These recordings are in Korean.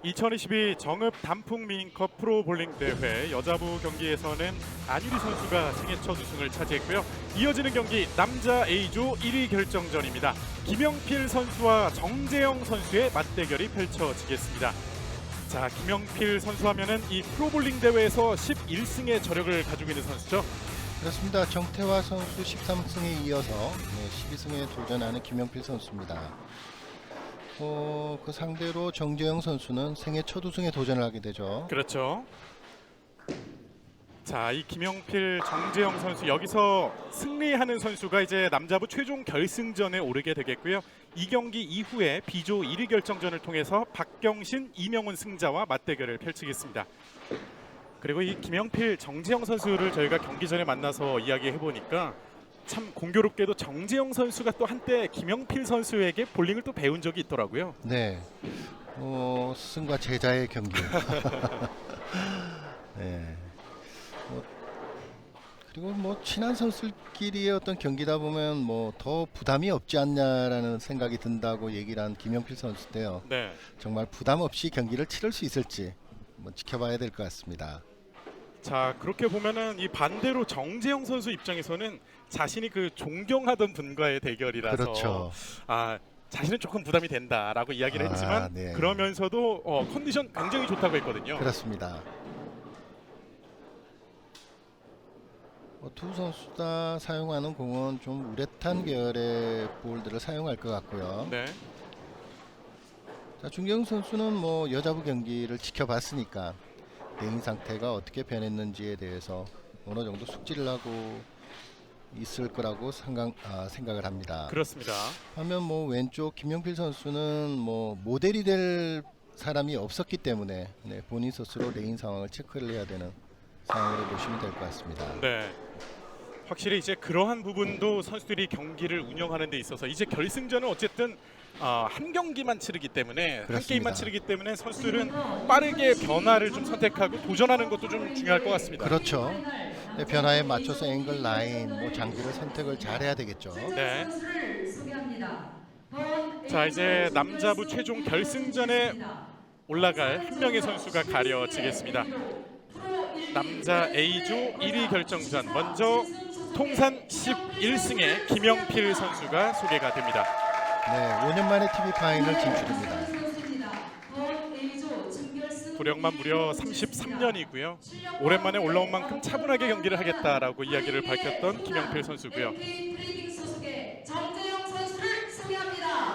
2022 정읍 단풍미인컵 프로볼링 대회 여자부 경기에서는 안유리 선수가 생애 첫 우승을 차지했고요. 이어지는 경기 남자 A조 1위 결정전입니다. 김영필 선수와 정재영 선수의 맞대결이 펼쳐지겠습니다. 자, 김영필 선수 하면은 이 프로볼링 대회에서 11승의 저력을 가지고 있는 선수죠. 그렇습니다. 정태화 선수 13승에 이어서 12승에 도전하는 김영필 선수입니다. 그 상대로 정재영 선수는 생애 첫 우승에 도전을 하게 되죠. 그렇죠. 자, 이 김영필, 정재영 선수 여기서 승리하는 선수가 이제 남자부 최종 결승전에 오르게 되겠고요. 이 경기 이후에 B조 1위 결정전을 통해서 박경신, 이명훈 승자와 맞대결을 펼치겠습니다. 그리고 이 김영필, 정재영 선수를 저희가 경기 전에 만나서 이야기해 보니까 참 공교롭게도 정재영 선수가 또 한때 김영필 선수에게 볼링을 또 배운 적이 있더라고요. 네, 스승과 제자의 경기. 네. 그리고 친한 선수끼리의 어떤 경기다 보면 더 부담이 없지 않냐라는 생각이 든다고 얘기를 한 김영필 선수인데요. 네. 정말 부담 없이 경기를 치를 수 있을지 지켜봐야 될 것 같습니다. 자, 그렇게 보면은 이 반대로 정재영 선수 입장에서는 자신이 그 존경하던 분과의 대결이라서 그렇죠. 자신은 조금 부담이 된다라고 이야기를 했지만 네. 그러면서도 컨디션 굉장히 좋다고 했거든요. 그렇습니다. 두 선수 다 사용하는 공은 좀 우레탄 계열의 볼들을 사용할 것 같고요. 네. 자, 중경 선수는 여자부 경기를 지켜봤으니까 내인 상태가 어떻게 변했는지에 대해서 어느 정도 숙지를 하고 있을 거라고 생각을 합니다. 그렇습니다. 하면 왼쪽 김영필 선수는 모델이 될 사람이 없었기 때문에 본인 스스로 레인 상황을 체크를 해야 되는 상황으로 보시면 될 것 같습니다. 네. 확실히 이제 그러한 부분도 선수들이 경기를 운영하는 데 있어서 이제 결승전은 어쨌든 한 경기만 치르기 때문에 그렇습니다. 한 게임만 치르기 때문에 선수들은 빠르게 변화를 좀 선택하고 도전하는 것도 좀 중요할 것 같습니다. 그렇죠. 변화에 맞춰서 앵글 라인, 장비를 선택을 잘해야 되겠죠. 네. 자, 이제 남자부 최종 결승전에 올라갈 한 명의 선수가 가려지겠습니다. 남자 A조 1위 결정전 먼저 통산 11승의 김영필 선수가 소개가 됩니다. 네, 5년 만에 TV 파이널 진출입니다. 부력만 무려 33년이고요. 오랜만에 올라온 만큼 차분하게 경기를 하겠다라고 이야기를 밝혔던 김영필 선수고요.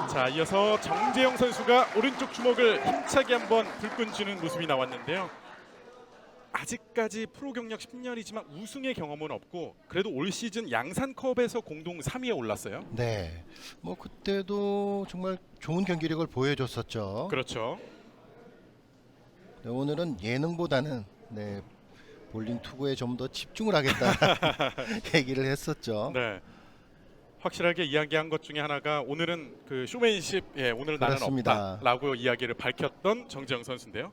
자, 이어서 정재영 선수가 오른쪽 주먹을 힘차게 한번 불끈 쥐는 모습이 나왔는데요. 아직까지 프로 경력 10년이지만 우승의 경험은 없고 그래도 올 시즌 양산컵에서 공동 3위에 올랐어요. 네, 그때도 정말 좋은 경기력을 보여줬었죠. 그렇죠. 네, 오늘은 예능보다는 볼링 투구에 좀 더 집중을 하겠다 얘기를 했었죠. 네. 확실하게 이야기한 것 중에 하나가 오늘은 그 쇼맨십, 오늘 나는 그렇습니다. 없다라고 이야기를 밝혔던 정재영 선수인데요.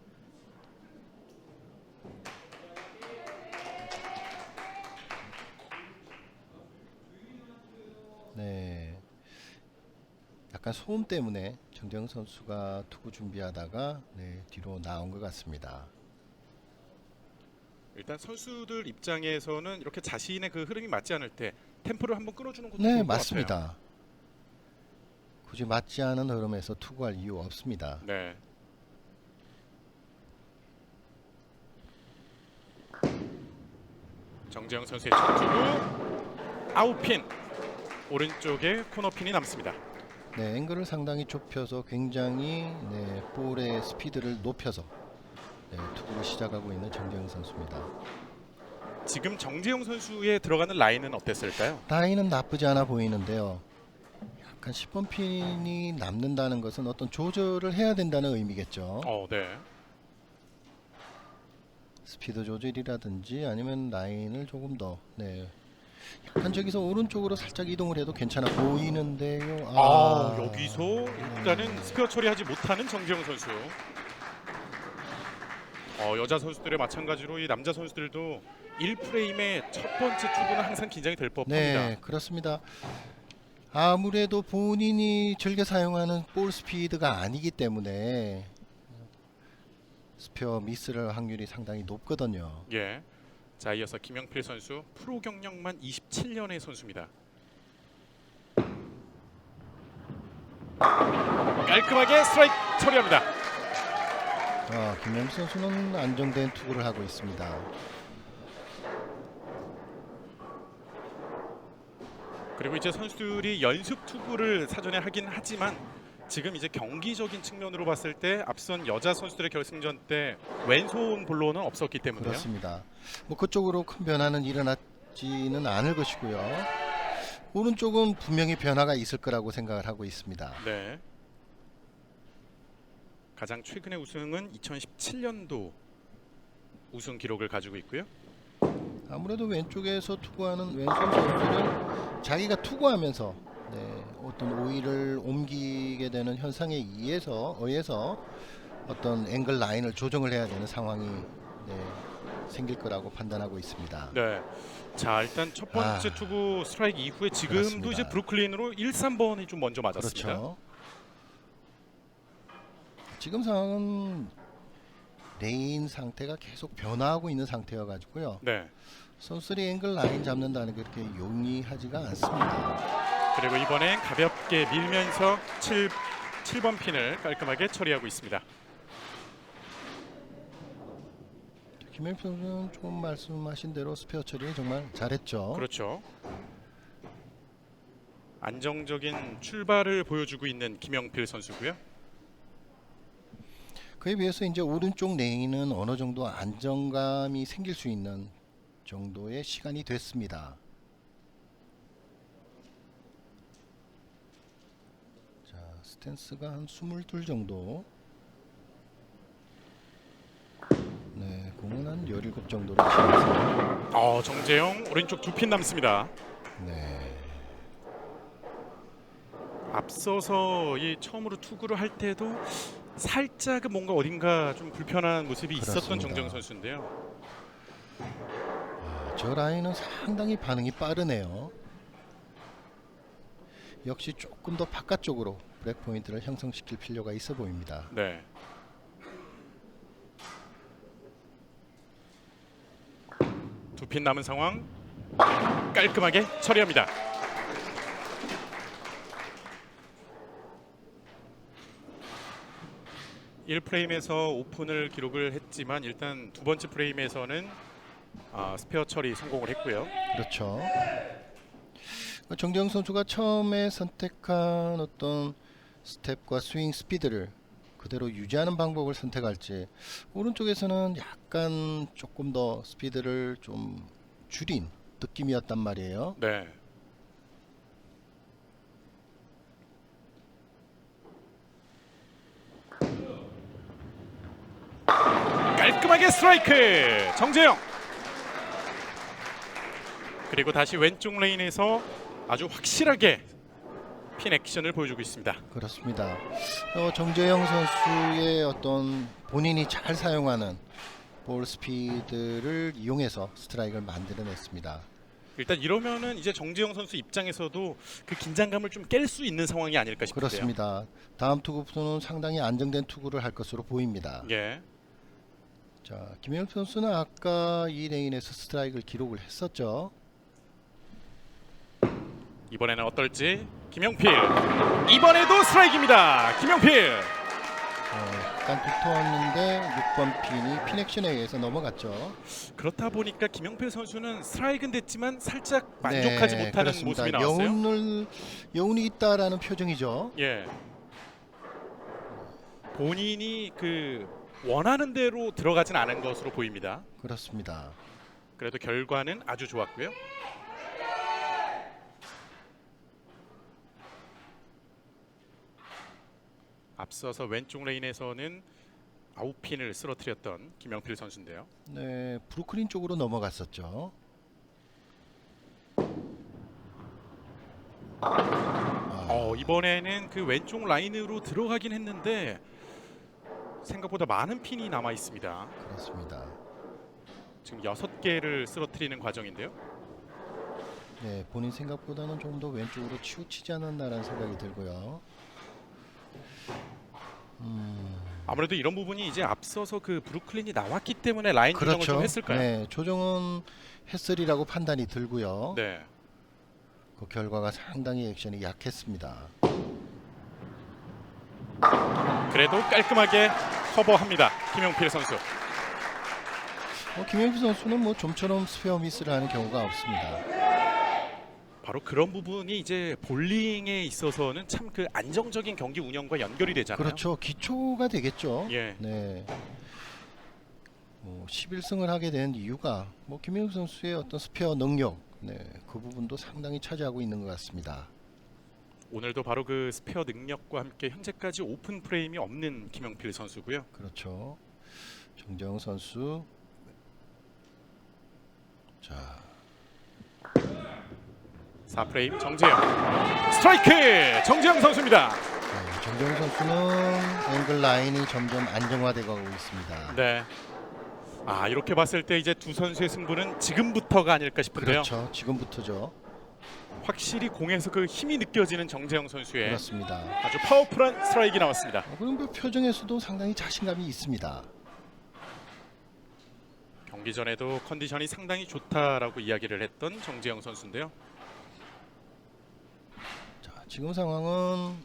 네, 약간 소음 때문에 정재영 선수가 투구 준비하다가 뒤로 나온 것 같습니다. 일단 선수들 입장에서는 이렇게 자신의 그 흐름이 맞지 않을 때 템포를 한번 끌어주는 것도 좋을 것 맞습니다. 같아요. 굳이 맞지 않은 흐름에서 투구할 이유 없습니다. 네. 정재영 선수의 첫 투구 아웃핀, 오른쪽에 코너핀이 남습니다. 네, 앵글을 상당히 좁혀서 굉장히 볼의 스피드를 높여서 투구를 시작하고 있는 정재영 선수입니다. 지금 정재영 선수의 들어가는 라인은 어땠을까요? 라인은 나쁘지 않아 보이는데요. 약간 10번 핀이 남는다는 것은 어떤 조절을 해야 된다는 의미겠죠. 네. 스피드 조절이라든지 아니면 라인을 조금 더 약간 저기서 오른쪽으로 살짝 이동을 해도 괜찮아 보이는데요. 여기서 일단은 스퀘어 처리하지 못하는 정재영 선수. 여자 선수들의 마찬가지로 이 남자 선수들도 1프레임의 첫 번째 투구는 항상 긴장이 될 법합니다. 네, 그렇습니다. 아무래도 본인이 즐겨 사용하는 볼 스피드가 아니기 때문에 스페어 미스를 확률이 상당히 높거든요. 예. 자, 이어서 김영필 선수 프로 경력만 27년의 선수입니다. 깔끔하게 스트라이크 처리합니다. 김영필 선수는 안정된 투구를 하고 있습니다. 그리고 이제 선수들이 연습 투구를 사전에 하긴 하지만 지금 이제 경기적인 측면으로 봤을 때 앞선 여자 선수들의 결승전 때 왼손 볼로는 없었기 때문에요. 그렇습니다. 뭐 그쪽으로 큰 변화는 일어나지는 않을 것이고요. 오른쪽은 분명히 변화가 있을 거라고 생각을 하고 있습니다. 네. 가장 최근의 우승은 2017년도 우승 기록을 가지고 있고요. 아무래도 왼쪽에서 투구하는 왼손 선수들은 자기가 투구하면서 어떤 오일을 옮기게 되는 현상에 의해서 어떤 앵글 라인을 조정을 해야 되는 상황이 생길 거라고 판단하고 있습니다. 네. 자, 일단 첫 번째 투구 스트라이크 이후에 지금도 그렇습니다. 이제 브루클린으로 1, 3번이 좀 먼저 맞았습니다. 그렇죠. 지금 상황은 레인 상태가 계속 변화하고 있는 상태여 가지고요. 네. 선수들이 앵글 라인 잡는다는 게 그렇게 용이하지가 않습니다. 그리고 이번엔 가볍게 밀면서 7번 핀을 깔끔하게 처리하고 있습니다. 김영필 선수는 조금 말씀하신 대로 스페어 처리 정말 잘했죠. 그렇죠. 안정적인 출발을 보여주고 있는 김영필 선수고요. 그에 비해서 이제 오른쪽 레인은 어느 정도 안정감이 생길 수 있는 정도의 시간이 됐습니다. 자, 스탠스가 한 22 정도. 네, 공은 한 17 정도로 치면서. 정재영 오른쪽 2핀 남습니다. 네. 앞서서 이 처음으로 투구를 할 때도 살짝은 뭔가 어딘가 좀 불편한 모습이 있었던 그렇습니다. 정재영 선수인데요. 저 라인은 상당히 반응이 빠르네요. 역시 조금 더 바깥쪽으로 브레이크 포인트를 형성시킬 필요가 있어 보입니다. 네. 두 핀 남은 상황 깔끔하게 처리합니다. (1프레임에서) 오픈을 기록을 했지만 일단 두 번째 프레임에서는 스페어 처리 성공을 했고요. 그렇죠. 정재영 선수가 처음에 선택한 어떤 스텝과 스윙 스피드를 그대로 유지하는 방법을 선택할지, 오른쪽에서는 약간 조금 더 스피드를 좀 줄인 느낌이었단 말이에요. 네. 깔끔하게 스트라이크 정재영. 그리고 다시 왼쪽 레인에서 아주 확실하게 핀 액션을 보여주고 있습니다. 그렇습니다. 정재영 선수의 어떤 본인이 잘 사용하는 볼 스피드를 이용해서 스트라이크를 만들어냈습니다. 일단 이러면은 이제 정재영 선수 입장에서도 그 긴장감을 좀 깰 수 있는 상황이 아닐까 싶은데요. 그렇습니다. 다음 투구부터는 상당히 안정된 투구를 할 것으로 보입니다. 예. 자, 김영필 선수는 아까 이 레인에서 스트라이크를 기록을 했었죠. 이번에는 어떨지 김영필. 이번에도 스트라이크입니다. 김영필. 약간 두터웠는데 6번 핀이 핀 액션에 의해서 넘어갔죠. 그렇다 보니까 김영필 선수는 스트라이크는 됐지만 살짝 만족하지 못하는 그렇습니다. 모습이 나왔어요. 여운이 있다라는 표정이죠. 예. 본인이 그 원하는 대로 들어가진 않은 것으로 보입니다. 그렇습니다. 그래도 결과는 아주 좋았고요. 앞서서 왼쪽 레인에서는 아웃핀을 쓰러뜨렸던 김영필 선수인데요. 네, 브루클린 쪽으로 넘어갔었죠. 이번에는 그 왼쪽 라인으로 들어가긴 했는데 생각보다 많은 핀이 남아 있습니다. 그렇습니다. 지금 6개를 쓰러뜨리는 과정인데요. 네, 본인 생각보다는 좀 더 왼쪽으로 치우치지 않았나라는 생각이 들고요. 아무래도 이런 부분이 이제 앞서서 그 브루클린이 나왔기 때문에 라인 조정을 그렇죠. 좀 했을까요? 네, 조정은 했으리라고 판단이 들고요. 네. 그 결과가 상당히 액션이 약했습니다. 그래도 깔끔하게 커버합니다. 김영필 선수. 김영필 선수는 뭐 좀처럼 스페어 미스를 하는 경우가 없습니다. 바로 그런 부분이 이제 볼링에 있어서는 참 그 안정적인 경기 운영과 연결이 되잖아요. 그렇죠. 기초가 되겠죠. 예. 네. 11승을 하게 된 이유가 김영필 선수의 어떤 스페어 능력, 네, 그 부분도 상당히 차지하고 있는 것 같습니다. 오늘도 바로 그 스페어 능력과 함께 현재까지 오픈 프레임이 없는 김영필 선수고요. 그렇죠. 정재영 선수. 자, 4프레임 정재영. 스트라이크! 정재영 선수입니다. 네, 정재영 선수는 앵글 라인이 점점 안정화되어 가고 있습니다. 네. 이렇게 봤을 때 이제 두 선수의 승부는 지금부터가 아닐까 싶은데요. 그렇죠. 지금부터죠. 확실히 공에서 그 힘이 느껴지는 정재영 선수의 그렇습니다. 아주 파워풀한 스트라이크가 나왔습니다. 그리고 표정에서도 상당히 자신감이 있습니다. 경기 전에도 컨디션이 상당히 좋다라고 이야기를 했던 정재영 선수인데요. 자, 지금 상황은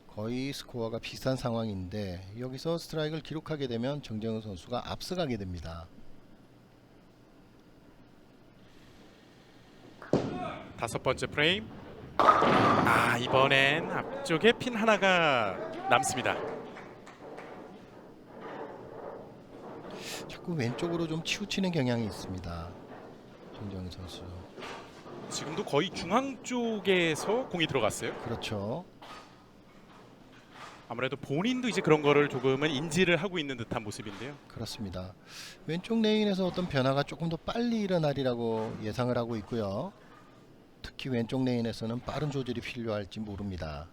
거의 스코어가 비슷한 상황인데 여기서 스트라이크를 기록하게 되면 정재영 선수가 앞서가게 됩니다. 다섯 번째 프레임. 이번엔 앞쪽에 핀 하나가 남습니다. 자꾸 왼쪽으로 좀 치우치는 경향이 있습니다. 정재영 선수. 지금도 거의 중앙 쪽에서 공이 들어갔어요. 그렇죠. 아무래도 본인도 이제 그런 거를 조금은 인지를 하고 있는 듯한 모습인데요. 그렇습니다. 왼쪽 레인에서 어떤 변화가 조금 더 빨리 일어나리라고 예상을 하고 있고요. 특히 왼쪽 레인에서는 빠른 조절이 필요할지 모릅니다.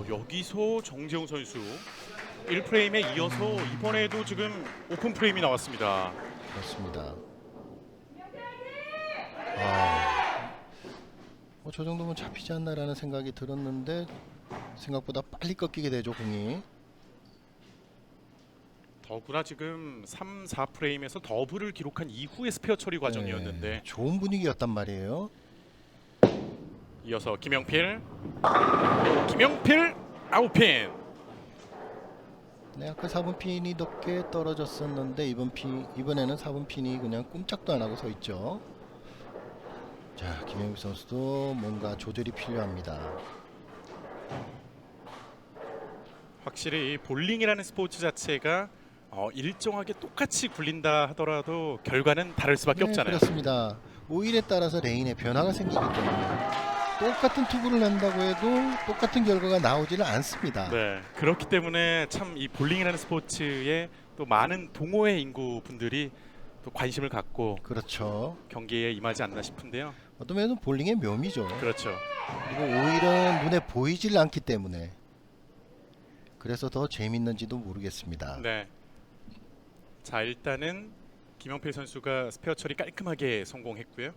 여기서 정재웅 선수 1프레임에 이어서 이번에도 지금 오픈 프레임이 나왔습니다. 그렇습니다. 저 정도면 잡히지 않나라는 생각이 들었는데 생각보다 빨리 꺾이게 되죠, 공이. 더구나 지금 3, 4프레임에서 더블을 기록한 이후의 스페어 처리 과정이었는데 네, 좋은 분위기였단 말이에요. 이어서 김영필 아웃핀. 네, 아까 4번 핀이 높게 떨어졌었는데 이번에는 4번 핀이 그냥 꼼짝도 안 하고 서 있죠. 자, 김영필 선수도 뭔가 조절이 필요합니다. 확실히 이 볼링이라는 스포츠 자체가 일정하게 똑같이 굴린다 하더라도 결과는 다를 수밖에 네, 없잖아요. 그렇습니다. 오일에 따라서 레인에 변화가 생기기 때문에 똑같은 투구를 한다고 해도 똑같은 결과가 나오지는 않습니다. 네, 그렇기 때문에 참 이 볼링이라는 스포츠에 또 많은 동호회 인구 분들이 또 관심을 갖고 그렇죠. 경기에 임하지 않나 싶은데요. 어떤 면은 볼링의 묘미죠. 그렇죠. 그리고 오일은 눈에 보이질 않기 때문에 그래서 더 재밌는지도 모르겠습니다. 네. 자, 일단은 김영필 선수가 스페어 처리 깔끔하게 성공했고요.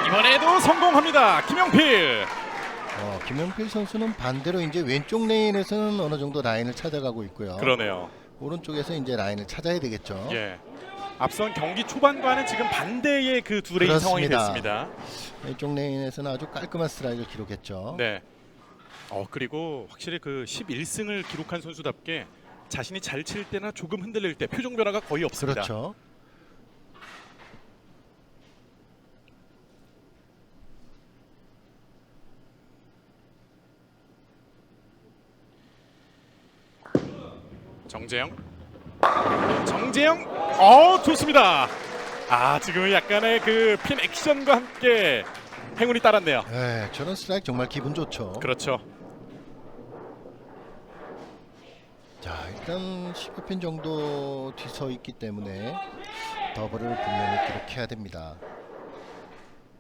이번에도 성공합니다. 김영필. 김영필 선수는 반대로 이제 왼쪽 레인에서는 어느 정도 라인을 찾아가고 있고요. 그러네요. 오른쪽에서 이제 라인을 찾아야 되겠죠. 예. 앞선 경기 초반과는 지금 반대의 그 두 레인 상황이 됐습니다. 왼쪽 레인에서는 아주 깔끔한 스트라이크를 기록했죠. 네. 그리고 확실히 그 11승을 기록한 선수답게 자신이 잘 칠 때나 조금 흔들릴 때 표정 변화가 거의 없습니다. 그렇죠. 정재영, 좋습니다. 지금 약간의 그 핀 액션과 함께 행운이 따랐네요. 네, 저런 스트라이크 정말 기분 좋죠. 그렇죠. 자, 일단 10여 핀 정도 뒤서 있기 때문에 더블을 분명히 기록해야 됩니다.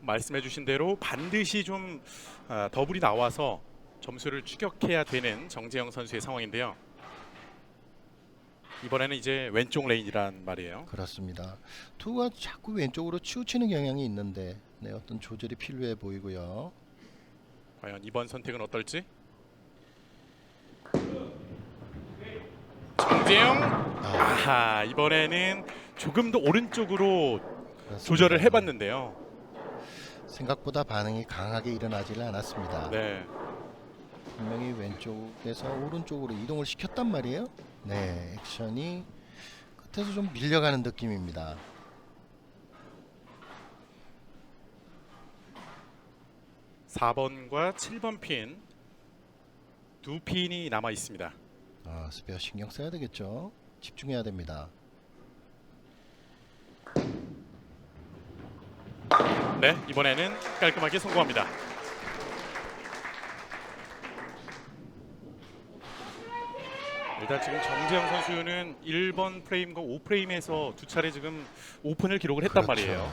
말씀해주신 대로 반드시 좀 더블이 나와서 점수를 추격해야 되는 정재영 선수의 상황인데요. 이번에는 이제 왼쪽 레인이란 말이에요. 그렇습니다. 투가 자꾸 왼쪽으로 치우치는 경향이 있는데 네, 어떤 조절이 필요해 보이고요. 과연 이번 선택은 어떨지? 정재영. 아하, 이번에는 조금 더 오른쪽으로 그렇습니다. 조절을 해봤는데요. 생각보다 반응이 강하게 일어나지는 않았습니다. 네, 분명히 왼쪽에서 오른쪽으로 이동을 시켰단 말이에요. 네, 액션이 끝에서 좀 밀려가는 느낌입니다. 사 4번과 7번 핀 두 핀이 남아 있습니다. 스페어 신경 써야 되겠죠. 집중해야 됩니다. 네, 이번에는 깔끔하게 성공합니다. 일단 지금 정재영 선수는 1번 프레임과 5프레임에서 두 차례 지금 오픈을 기록을 했단 그렇죠. 말이에요.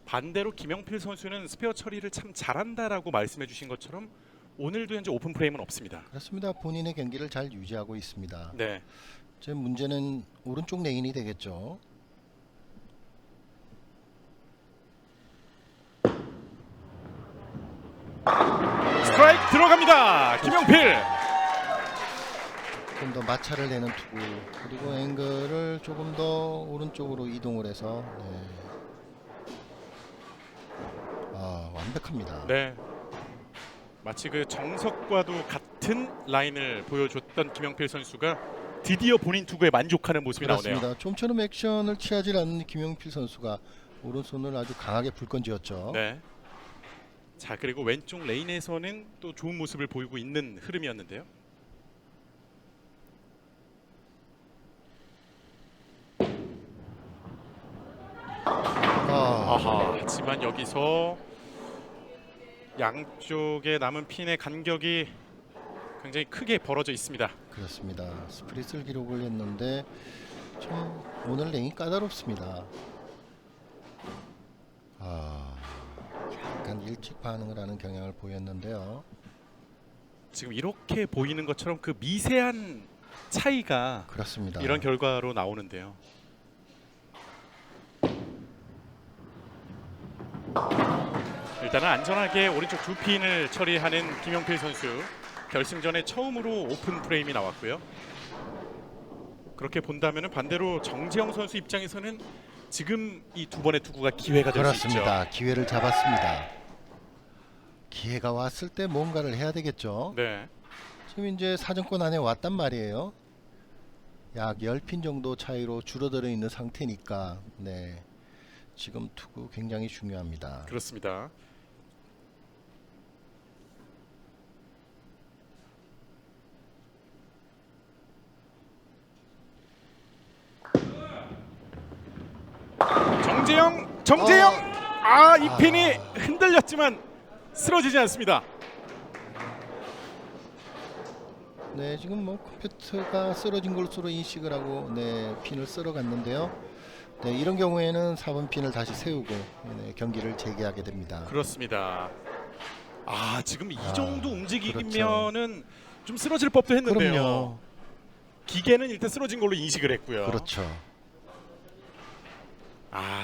반대로 김영필 선수는 스페어 처리를 참 잘한다라고 말씀해 주신 것처럼 오늘도 현재 오픈 프레임은 없습니다. 그렇습니다. 본인의 경기를 잘 유지하고 있습니다. 네, 제 문제는 오른쪽 레인이 되겠죠. 스트라이크 들어갑니다. 김영필. 좀 더 마찰을 내는 투구 그리고 앵글을 조금 더 오른쪽으로 이동을 해서 완벽합니다. 네, 마치 그 정석과도 같은 라인을 보여줬던 김영필 선수가 드디어 본인 투구에 만족하는 모습이 나오네요. 그렇습니다. 좀처럼 액션을 취하지 않는 김영필 선수가 오른손을 아주 강하게 불건지었죠. 네. 자, 그리고 왼쪽 레인에서는 또 좋은 모습을 보이고 있는 흐름이었는데요. 아하, 하지만 여기서 양쪽에 남은 핀의 간격이 굉장히 크게 벌어져 있습니다. 그렇습니다. 스프릿을 기록을 했는데 참 오늘 레인이 까다롭습니다. 약간 일찍 반응을 하는 경향을 보였는데요. 지금 이렇게 보이는 것처럼 그 미세한 차이가 그렇습니다. 이런 결과로 나오는데요. 일단은 안전하게 오른쪽 두 핀을 처리하는 김영필 선수. 결승전에 처음으로 오픈 프레임이 나왔고요. 그렇게 본다면 반대로 정재영 선수 입장에서는 지금 이 두 번의 투구가 기회가 될 수 있죠. 그렇습니다. 기회를 잡았습니다. 기회가 왔을 때 뭔가를 해야 되겠죠. 네, 지금 이제 사정권 안에 왔단 말이에요. 약 10핀 정도 차이로 줄어들어 있는 상태니까 네, 지금 투구 굉장히 중요합니다. 그렇습니다. 정재영. 이 핀이 흔들렸지만 쓰러지지 않습니다. 네, 지금 뭐 컴퓨터가 쓰러진 것으로 인식을 하고 네, 핀을 쓸어 갔는데요. 네, 이런 경우에는 4번 핀을 다시 세우고 네, 경기를 재개하게 됩니다. 그렇습니다. 지금 이 정도 움직이면은 좀 쓰러질 법도 했는데요. 그럼요. 기계는 일단 쓰러진 걸로 인식을 했고요. 그렇죠.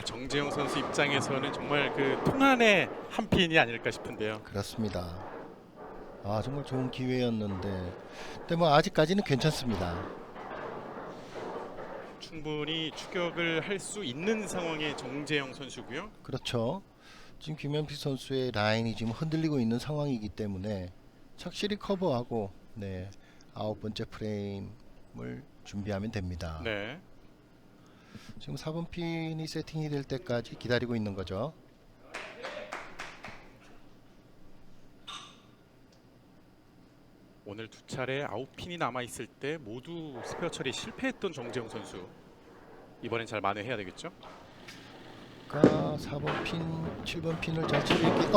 정재영 선수 입장에서는 정말 그 통한의 한 핀이 아닐까 싶은데요. 그렇습니다. 정말 좋은 기회였는데 근데 뭐 아직까지는 괜찮습니다. 충분히 추격을 할 수 있는 상황의 정재영 선수고요. 그렇죠. 지금 김현필 선수의 라인이 지금 흔들리고 있는 상황이기 때문에 착실히 커버하고 네, 9번째 프레임을 준비하면 됩니다. 네. 지금 4번 핀이 세팅이 될 때까지 기다리고 있는 거죠. 오늘 두 차례 아웃핀이 남아 있을 때 모두 스페어 처리에 실패했던 정재영 선수. 이번엔 잘 만회해야 되겠죠? 4번 핀, 7번 핀을 잘 처리했기.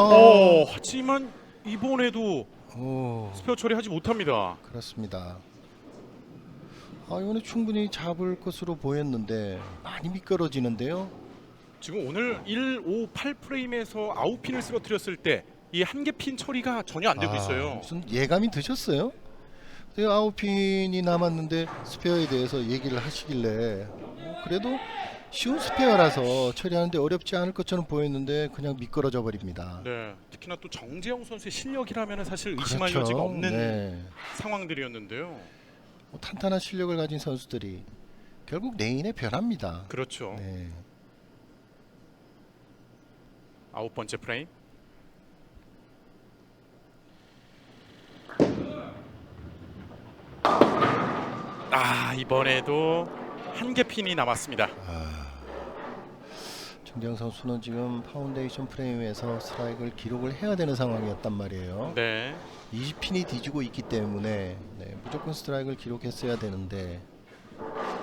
하지만 이번에도 스페어 처리하지 못합니다. 그렇습니다. 이번에 충분히 잡을 것으로 보였는데 많이 미끄러지는데요. 지금 오늘 1, 5, 8 프레임에서 아웃핀을 쓰러뜨렸을 때 이 한 개 핀 처리가 전혀 안 되고 있어요. 무슨 예감이 드셨어요? 아홉 핀이 남았는데 스페어에 대해서 얘기를 하시길래 그래도 쉬운 스페어라서 처리하는데 어렵지 않을 것처럼 보였는데 그냥 미끄러져 버립니다. 네, 특히나 또 정재영 선수의 실력이라면 사실 의심할 그렇죠. 여지가 없는 네. 상황들이었는데요. 뭐 탄탄한 실력을 가진 선수들이 결국 내인의 변화입니다. 그렇죠. 네. 아홉 번째 프레임. 이번에도 한 개 핀이 남았습니다. 정재영 선수는 지금 파운데이션 프레임에서 스트라이크를 기록을 해야 되는 상황이었단 말이에요. 네, 20핀이 뒤지고 있기 때문에 무조건 스트라이크를 기록했어야 되는데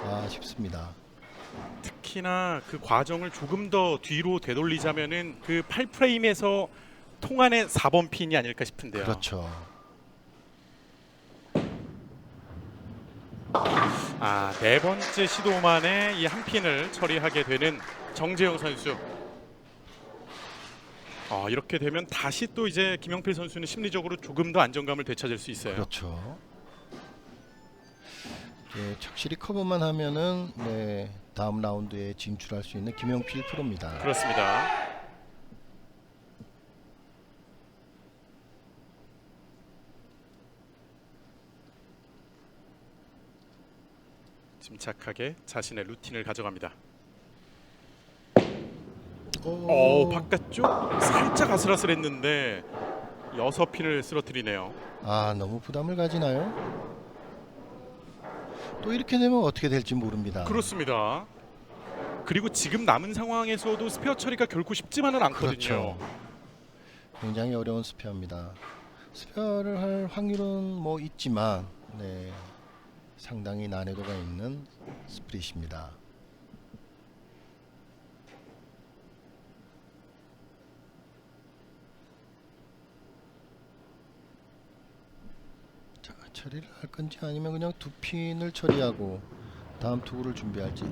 아쉽습니다. 특히나 그 과정을 조금 더 뒤로 되돌리자면은 그 8프레임에서 통안의 4번 핀이 아닐까 싶은데요. 그렇죠. 네 번째 시도만에 이 한 핀을 처리하게 되는 정재영 선수. 이렇게 되면 다시 또 이제 김영필 선수는 심리적으로 조금 더 안정감을 되찾을 수 있어요. 그렇죠. 착실히 커버만 하면은 다음 라운드에 진출할 수 있는 김영필 프로입니다. 그렇습니다. 침착하게 자신의 루틴을 가져갑니다. 바깥쪽 살짝 아슬아슬했는데 6핀을 쓰러뜨리네요. 너무 부담을 가지나요? 또 이렇게 되면 어떻게 될지 모릅니다. 그렇습니다. 그리고 지금 남은 상황에서도 스페어 처리가 결코 쉽지만은 않거든요. 그렇죠. 굉장히 어려운 스페어입니다. 스페어를 할 확률은 뭐 있지만 상당히 난이도가 있는 스프릿입니다. 자, 처리를 할 건지 아니면 그냥 두 핀을 처리하고 다음 투구를 준비할지.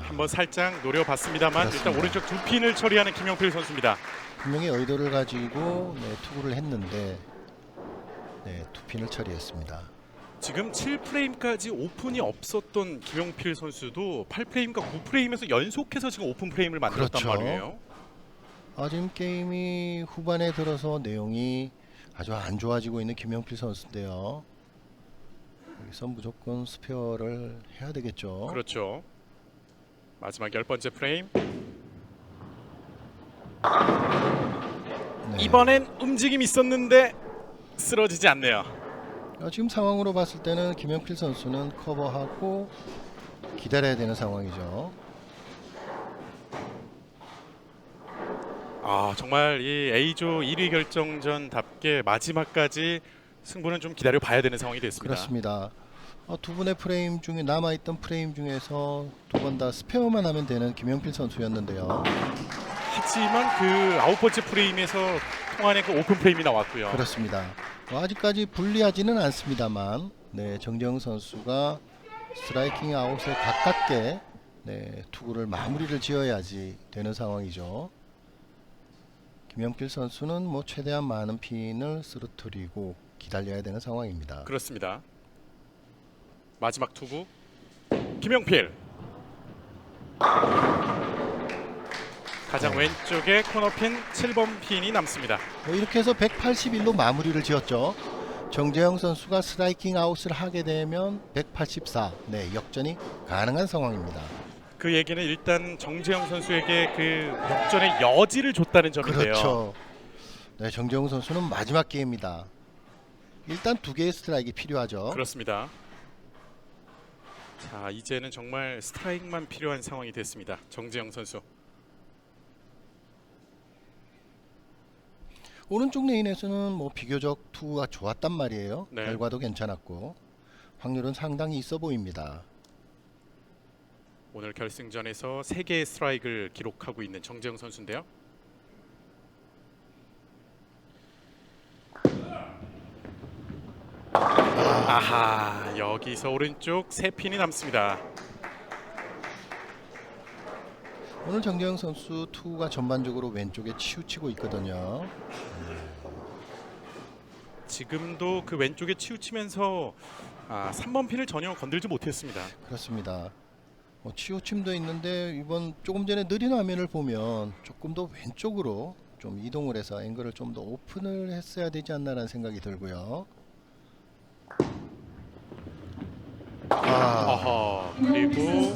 한번 살짝 노려봤습니다만 그렇습니다. 일단 오른쪽 두 핀을 처리하는 김영필 선수입니다. 분명히 의도를 가지고 투구를 했는데 두 핀을 처리했습니다. 지금 7프레임까지 오픈이 없었던 김영필 선수도 8프레임과 9프레임에서 연속해서 지금 오픈 프레임을 만들었단 그렇죠. 말이에요. 지금 게임이 후반에 들어서 내용이 아주 안 좋아지고 있는 김영필 선수인데요. 여기서 무조건 스페어를 해야 되겠죠. 그렇죠. 마지막 10번째 프레임. 이번엔 움직임이 있었는데 쓰러지지 않네요. 지금 상황으로 봤을 때는 김영필 선수는 커버하고 기다려야 되는 상황이죠. 정말 이 A조 1위 결정전답게 마지막까지 승부는 좀 기다려 봐야 되는 상황이 됐습니다. 그렇습니다. 두 분의 프레임 중에 남아있던 프레임 중에서 두 번 다 스페어만 하면 되는 김영필 선수였는데요. 하지만 그 9번째 프레임에서 통안의 그 오픈 프레임이 나왔고요. 그렇습니다. 아직까지 불리하지는 않습니다만 정재영 선수가 스트라이킹 아웃에 가깝게 투구를 마무리를 지어야지 되는 상황이죠. 김영필 선수는 뭐 최대한 많은 핀을 쓰러뜨리고 기다려야 되는 상황입니다. 그렇습니다. 마지막 투구 김영필. 가장 왼쪽에 코너핀 7번 핀이 남습니다. 이렇게 해서 181로 마무리를 지었죠. 정재영 선수가 스트라이킹 아웃을 하게 되면 184 역전이 가능한 상황입니다. 그 얘기는 일단 정재영 선수에게 그 역전의 여지를 줬다는 점인데요. 그렇죠. 정재영 선수는 마지막 기회입니다. 일단 두 개의 스트라이크가 필요하죠. 그렇습니다. 자, 이제는 정말 스트라이크만 필요한 상황이 됐습니다. 정재영 선수. 오른쪽 레인에서는 뭐 비교적 투구가 좋았단 말이에요. 네. 결과도 괜찮았고 확률은 상당히 있어 보입니다. 오늘 결승전에서 3개의 스트라이크를 기록하고 있는 정재영 선수인데요. 여기서 오른쪽 3핀이 남습니다. 오늘 정재영 선수 투구가 전반적으로 왼쪽에 치우치고 있거든요. 지금도 그 왼쪽에 치우치면서 3번 핀을 전혀 건들지 못했습니다. 그렇습니다. 치우침도 있는데 이번 조금 전에 느린 화면을 보면 조금 더 왼쪽으로 좀 이동을 해서 앵글을 좀 더 오픈을 했어야 되지 않나라는 생각이 들고요. 그리고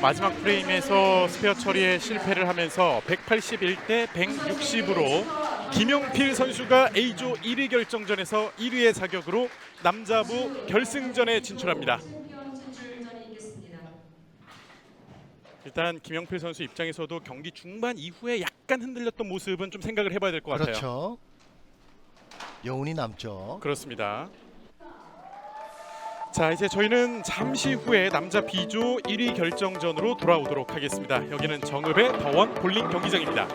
마지막 프레임에서 스페어 처리에 실패를 하면서 181대 160으로 김영필 선수가 A조 1위 결정전에서 1위의 자격으로 남자부 결승전에 진출합니다. 일단 김영필 선수 입장에서도 경기 중반 이후에 약간 흔들렸던 모습은 좀 생각을 해봐야 될 것 같아요. 그렇죠. 여운이 남죠. 그렇습니다. 자, 이제 저희는 잠시 후에 남자 B조 1위 결정전으로 돌아오도록 하겠습니다. 여기는 정읍의 더원 볼링 경기장입니다.